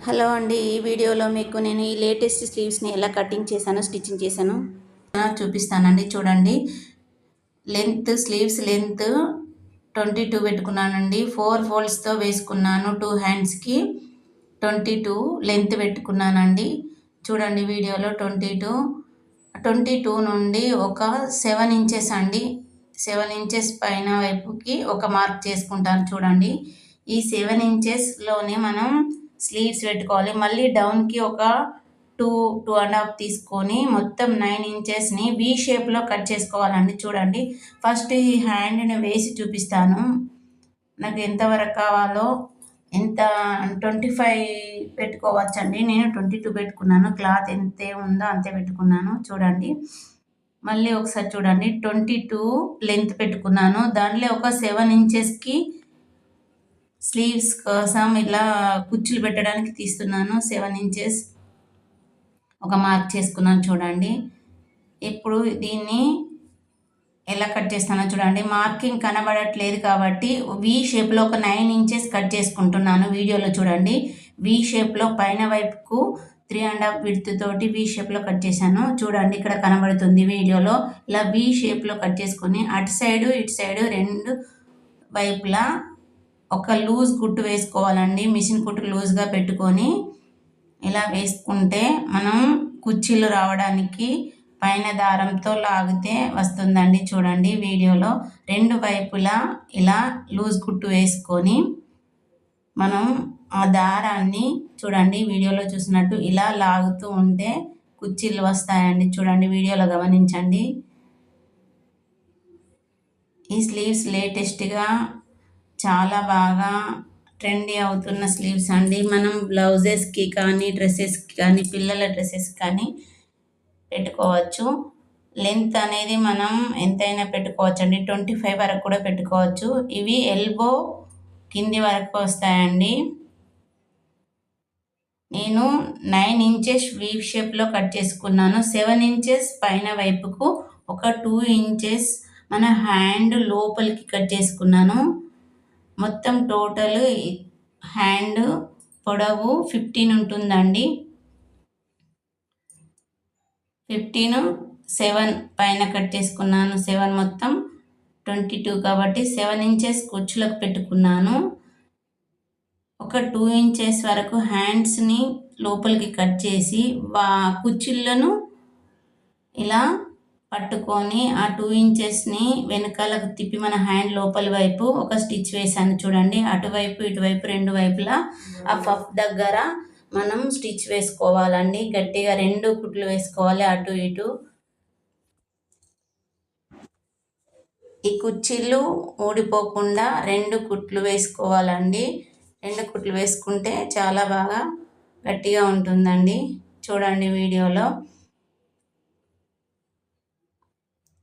Hello అండి, ఈ వీడియోలో మీకు నేను ఈ లేటెస్ట్ స్లీవ్స్ని ఎలా కటింగ్ చేశానో స్టిచ్చింగ్ చేశాను చూపిస్తానండి. చూడండి, స్లీవ్స్ లెంత్ 22 పెట్టుకున్నానండి. 4 ఫోల్డ్స్తో వేసుకున్నాను. 2 హ్యాండ్స్కి 22 లెంత్ పెట్టుకున్నానండి. చూడండి వీడియోలో 22 నుండి ఒక 7 ఇంచెస్ అండి, 7 ఇంచెస్ పైన వైపుకి ఒక మార్క్ చేసుకుంటాను. చూడండి, ఈ 7 ఇంచెస్లోనే మనం స్లీవ్స్ పెట్టుకోవాలి. మళ్ళీ డౌన్కి ఒక 2.5 తీసుకొని మొత్తం 9 ఇంచెస్ని వి షేప్లో కట్ చేసుకోవాలండి. చూడండి, ఫస్ట్ ఈ హ్యాండ్ని వేసి చూపిస్తాను. నాకు ఎంతవరకు కావాలో, ఎంత 25 పెట్టుకోవచ్చండి. నేను 22 పెట్టుకున్నాను. క్లాత్ ఎంత ఉందో అంతే పెట్టుకున్నాను. చూడండి, మళ్ళీ ఒకసారి చూడండి, 22 లెంత్ పెట్టుకున్నాను. దాంట్లో ఒక 7 ఇంచెస్కి స్లీవ్స్ కోసం ఇలా కుచ్చులు పెట్టడానికి తీస్తున్నాను. 7 ఇంచెస్ ఒక మార్క్ చేసుకున్నాను. చూడండి, ఇప్పుడు దీన్ని ఎలా కట్ చేస్తానో చూడండి. మార్కింగ్ కనబడట్లేదు కాబట్టి వి షేప్లో ఒక 9 ఇంచెస్ కట్ చేసుకుంటున్నాను. వీడియోలో చూడండి, వి షేప్లో పైన వైపుకు 3.5 విడ్త్ తోటి వి షేప్లో కట్ చేశాను. చూడండి, ఇక్కడ కనబడుతుంది వీడియోలో. ఇలా వి షేప్లో కట్ చేసుకొని అటు సైడు ఇటు సైడు 2 వైపులా ఒక లూజ్ కుట్టు వేసుకోవాలండి. మిషన్ కుట్టు లూజ్గా పెట్టుకొని ఇలా వేసుకుంటే మనం కుర్చీలు రావడానికి పైన దారంతో లాగితే వస్తుందండి. చూడండి, వీడియోలో 2 వైపులా ఇలా లూజ్ కుట్టు వేసుకొని మనం ఆ దారాన్ని చూడండి, వీడియోలో చూసినట్టు ఇలా లాగుతూ ఉంటే కుర్చీలు వస్తాయండి. చూడండి, వీడియోలో గమనించండి. ఈ స్లీవ్స్ లేటెస్ట్గా చాలా బాగా ట్రెండీ అవుతున్న స్లీవ్స్ అండి. మనం బ్లౌజెస్కి కానీ, డ్రెస్సెస్కి కానీ, పిల్లల డ్రెస్సెస్కి కానీ పెట్టుకోవచ్చు. లెంత్ అనేది మనం ఎంతైనా పెట్టుకోవచ్చు అండి. 25 వరకు కూడా పెట్టుకోవచ్చు. ఇవి ఎల్బో కింది వరకు వస్తాయండి. నేను 9 ఇంచెస్ వీవ్ షేప్లో కట్ చేసుకున్నాను. 7 ఇంచెస్ పైన వైపుకు ఒక 2 ఇంచెస్ మన హ్యాండ్ లోపలికి కట్ చేసుకున్నాను. మొత్తం టోటల్ హ్యాండ్ పొడవు 15 ఉంటుందండి. 15 7 పైన కట్ చేసుకున్నాను. 7 మొత్తం 22 కాబట్టి 7 ఇంచెస్ కుచ్చులకు పెట్టుకున్నాను. ఒక 2 ఇంచెస్ వరకు హ్యాండ్స్ని లోపలికి కట్ చేసి కుచ్చిళ్ళను ఇలా పట్టుకొని ఆ 2 ఇంచెస్ని వెనకాలకు తిప్పి మన హ్యాండ్ లోపలి వైపు ఒక స్టిచ్ వేసాను. చూడండి, అటువైపు ఇటువైపు 2 వైపులా ఆ పఫ్ దగ్గర మనం స్టిచ్ వేసుకోవాలండి. గట్టిగా 2 కుట్లు వేసుకోవాలి, అటు ఇటు. ఈ కుర్చీలు ఊడిపోకుండా 2 కుట్లు వేసుకోవాలండి. 2 కుట్లు వేసుకుంటే చాలా బాగా గట్టిగా ఉంటుందండి. చూడండి, వీడియోలో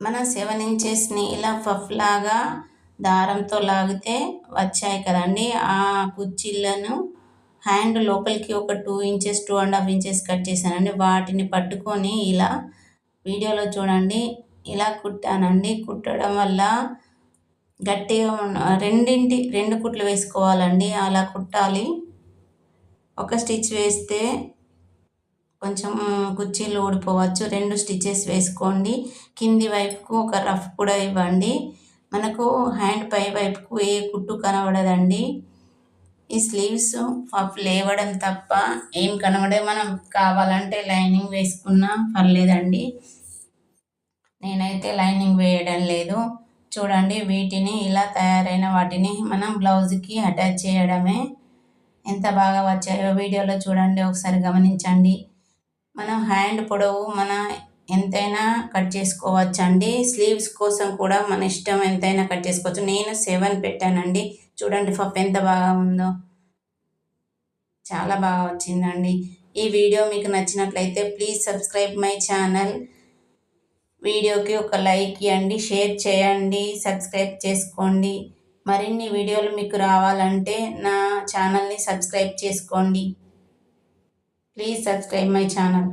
మన 7 ఇంచెస్ని ఇలా పఫ్ లాగా దారంతో లాగితే వచ్చాయి కదండి. ఆ కుర్చీలను హ్యాండ్ లోపలికి ఒక 2 ఇంచెస్ 2.5 ఇంచెస్ కట్ చేశానండి. వాటిని పట్టుకొని ఇలా వీడియోలో చూడండి, ఇలా కుట్టానండి. కుట్టడం వల్ల గట్టిగా 2 కుట్లు వేసుకోవాలండి. అలా కుట్టాలి. ఒక స్టిచ్ వేస్తే కొంచెం కుర్చీలు ఊడిపోవచ్చు. 2 స్టిచెస్ వేసుకోండి. కింది వైపుకు ఒక రఫ్ కూడా ఇవ్వండి. మనకు హ్యాండ్ పై వైపుకు ఏ కుట్టు కనబడదండి. ఈ స్లీవ్స్ పఫ్ లేవడం తప్ప ఏం కనబడే. మనం కావాలంటే లైనింగ్ వేసుకున్నా పర్లేదండి. నేనైతే లైనింగ్ వేయడం లేదు. చూడండి, వీటిని ఇలా తయారైన వాటిని మనం బ్లౌజ్కి అటాచ్ చేయడమే. ఎంత బాగా వచ్చాయో వీడియోలో చూడండి, ఒకసారి గమనించండి. మనం హ్యాండ్ పొడవు ఎంతైనా కట్ చేసుకోవచ్చండి. స్లీవ్స్ కోసం కూడా మన ఇష్టం ఎంతైనా కట్ చేసుకోవచ్చు. నేను 7 పెట్టానండి. చూడండి, పఫ్ ఎంత బాగా ఉందో, చాలా బాగా వచ్చిందండి. ఈ వీడియో మీకు నచ్చినట్లయితే ప్లీజ్ సబ్స్క్రైబ్ మై ఛానల్. వీడియోకి ఒక లైక్ ఇవ్వండి, షేర్ చేయండి, సబ్స్క్రైబ్ చేసుకోండి. మరిన్ని వీడియోలు మీకు రావాలంటే నా ఛానల్ని సబ్స్క్రైబ్ చేసుకోండి. Please subscribe my channel.